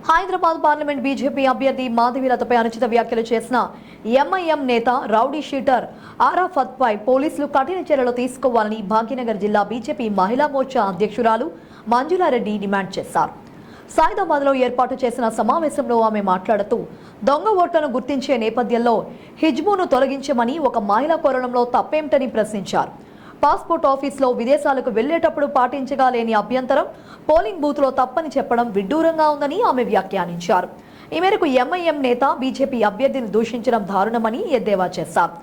Hyderabad parliament BJP అభ్యర్థి మాధవీలతపై అనుచిత వ్యాఖ్యలు చేసిన ఎంఐఎం నేత రౌడీ షీటర్ ఆరాఫత్ పై పోలీసులు కఠిన చర్యలు తీసుకోవాలని భాగ్యనగర్ జిల్లా బీజేపీ మహిళా మోర్చా అధ్యక్షురాలు మంజులారెడ్డి డిమాండ్ చేశారు. సైదాబాద్లో ఏర్పాటు చేసిన సమావేశంలో ఆమె మాట్లాడుతూ దొంగ ఓట్లను గుర్తించే నేపథ్యంలో హిజ్బును తొలగించమని ఒక మహిళ కోరడంలో తప్పేమిటని ప్రశ్నించారు. పాస్పోర్ట్ ఆఫీసులో విదేశాలకు వెళ్లేటప్పుడు పాటించగా లేని అభ్యంతరం పోలింగ్ బూత్లో తప్పని చెప్పడం విడ్డూరంగా ఉందని ఆమె వ్యాఖ్యానించారు. ఈ మేరకు ఎంఐఎం నేత బీజేపీ అభ్యర్థిని దూషించడం దారుణమని ఎద్దేవా చేశారు.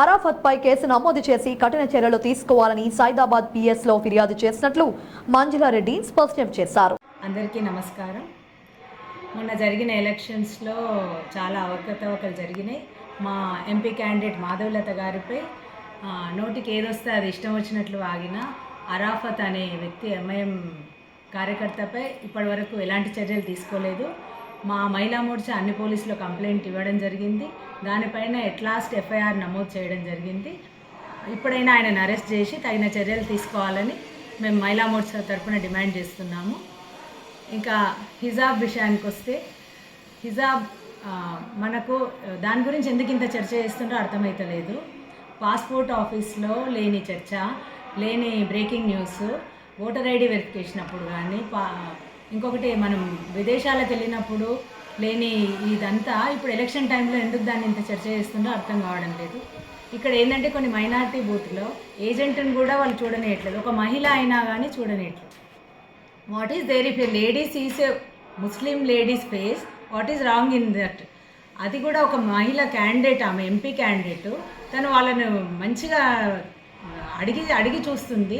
అరాఫత్ పై కేసు నమోదు చేసి కఠిన చర్యలు తీసుకోవాలని సైదాబాద్ పిఎస్లో ఫిర్యాదు చేసినట్లు మంజులారెడ్డి స్పష్టం చేశారు. అందరికీ నమస్కారం. మొన్న జరిగిన ఎలక్షన్స్లో చాలా అవకతవకలు జరిగినాయి. మా ఎంపీ క్యాండిడేట్ మాధవీలత గారిపై నోటికి ఏదొస్తే అది ఇష్టం వచ్చినట్లు ఆగిన అరాఫత్ అనే వ్యక్తి ఎంఐఎం కార్యకర్తపై ఇప్పటివరకు ఎలాంటి చర్యలు తీసుకోలేదు. మా మహిళా మోర్చా అన్ని పోలీసులో కంప్లైంట్ ఇవ్వడం జరిగింది. దానిపైన ఎట్లాస్ట్ ఎఫ్ఐఆర్ నమోదు చేయడం జరిగింది. ఇప్పుడైనా ఆయనను అరెస్ట్ చేసి తగిన చర్యలు తీసుకోవాలని మేము మహిళా మోర్చా తరఫున డిమాండ్ చేస్తున్నాము. ఇంకా హిజాబ్ విషయానికి వస్తే హిజాబ్ మనకు దాని గురించి ఎందుకు ఇంత చర్చ చేస్తుందో అర్థమవుతలేదు. పాస్పోర్ట్ ఆఫీస్లో లేని చర్చ, లేని breaking news, voter ID verification అప్పుడు కానీ ఇంకొకటి మనం విదేశాలకు వెళ్ళినప్పుడు లేని ఇదంతా ఇప్పుడు ఎలక్షన్ టైంలో ఎందుకు దాన్ని ఇంత చర్చ చేస్తుందో అర్థం కావడం లేదు. ఇక్కడ ఏంటంటే కొన్ని మైనారిటీ బూత్లో ఏజెంట్ని కూడా వాళ్ళు చూడనేయట్లేదు. ఒక మహిళ అయినా కానీ చూడనేయట్లేదు. What is there if a lady sees a Muslim ladies face, what is wrong in that? అది కూడా ఒక మహిళ క్యాండిడేట్, ఆమె ఎంపీ క్యాండిడేట్, తను వాళ్ళను మంచిగా అడిగి చూస్తుంది.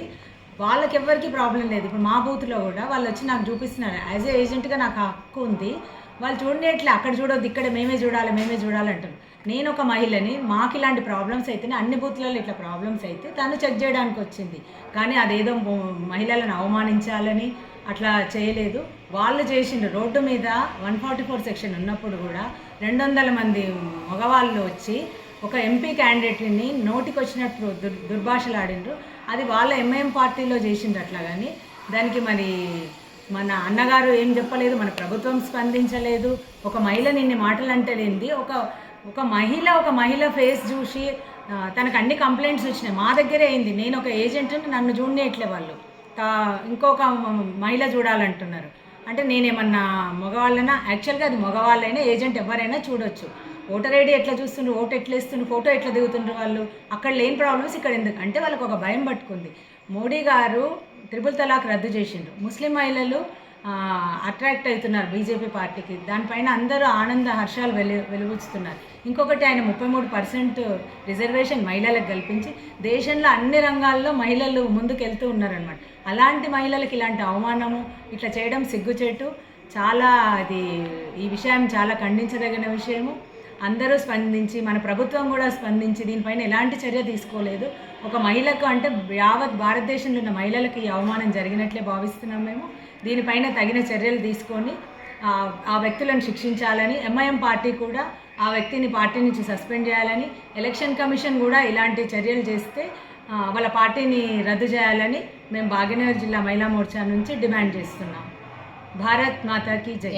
వాళ్ళకి ఎవరికి ప్రాబ్లం లేదు. ఇప్పుడు మా బూత్లో కూడా వాళ్ళు వచ్చి నాకు చూపిస్తున్నారు. యాజ్ ఏ ఏజెంట్గా నాకు హక్కు ఉంది. వాళ్ళు చూడట్లే, అక్కడ చూడొద్దు, ఇక్కడ మేమే చూడాలి అంటారు. నేను ఒక మహిళని, మాకు ఇలాంటి ప్రాబ్లమ్స్ అయితేనే అన్ని బూత్లలో ఇట్లా ప్రాబ్లమ్స్ అయితే తను చెక్ చేయడానికి వచ్చింది. కానీ అదేదో మహిళలను అవమానించాలని అట్లా చేయలేదు. వాళ్ళు చేసిండ్రు. రోడ్డు మీద 144 సెక్షన్ ఉన్నప్పుడు కూడా 200 మంది మగవాళ్ళు వచ్చి ఒక ఎంపీ క్యాండిడేట్ని నోటికి వచ్చినట్టు దుర్భాషలాడిండ్రు. అది వాళ్ళ ఎంఐఎం పార్టీలో చేసిండ్రు అట్లా. కానీ దానికి మరి మన అన్నగారు ఏం చెప్పలేదు, మన ప్రభుత్వం స్పందించలేదు. ఒక మహిళ నిన్ని మాటలు అంటలేంది. ఒక మహిళ ఫేస్ చూసి తనకు అన్ని కంప్లైంట్స్ వచ్చినాయి. మా దగ్గరే అయింది. నేను ఒక ఏజెంట్ని, నన్ను చూడనేయట్లే వాళ్ళు, ఇంకొక మహిళ చూడాలంటున్నారు. అంటే నేనేమన్నా మగవాళ్ళైనా? యాక్చువల్గా అది మగవాళ్ళైనా ఏజెంట్ ఎవరైనా చూడొచ్చు. ఓటర్ ఐడి ఎట్లా చూస్తుండ్రు, ఓటు ఎట్లా ఇస్తుండ్రు, ఫోటో ఎట్లా దిగుతుండ్రు వాళ్ళు, అక్కడ లేని ప్రాబ్లమ్స్ ఇక్కడ ఎందుకు అంటే వాళ్ళకు ఒక భయం పట్టుకుంది. మోడీ గారు ట్రిపుల్ తలాక్ రద్దు చేసిండ్రు. ముస్లిం మహిళలు అట్రాక్ట్ అవుతున్నారు బీజేపీ పార్టీకి. దానిపైన అందరూ ఆనంద హర్షాలు వెలుగుస్తున్నారు. ఇంకొకటి ఆయన 33% రిజర్వేషన్ మహిళలకు కల్పించి దేశంలో అన్ని రంగాల్లో మహిళలు ముందుకెళ్తూ ఉన్నారనమాట. అలాంటి మహిళలకు ఇలాంటి అవమానము ఇట్లా చేయడం సిగ్గుచేటు. చాలా ఈ విషయం చాలా ఖండించదగిన విషయము. అందరూ స్పందించి, మన ప్రభుత్వం కూడా స్పందించి దీనిపైన ఎలాంటి చర్య తీసుకోలేదు. ఒక మహిళకు అంటే యావత్ భారతదేశంలో ఉన్న మహిళలకు ఈ అవమానం జరిగినట్లే భావిస్తున్నాం మేము. దీనిపైన తగిన చర్యలు తీసుకొని ఆ వ్యక్తులను శిక్షించాలని, ఎంఐఎం పార్టీ కూడా ఆ వ్యక్తిని పార్టీ నుంచి సస్పెండ్ చేయాలని, ఎలక్షన్ కమిషన్ కూడా ఇలాంటి చర్యలు చేస్తే వాళ్ళ పార్టీని రద్దు చేయాలని మేము భాగ్యనగర్ జిల్లా మహిళా మోర్చా నుంచి డిమాండ్ చేస్తున్నాం. భారత్ మాతాకి జై.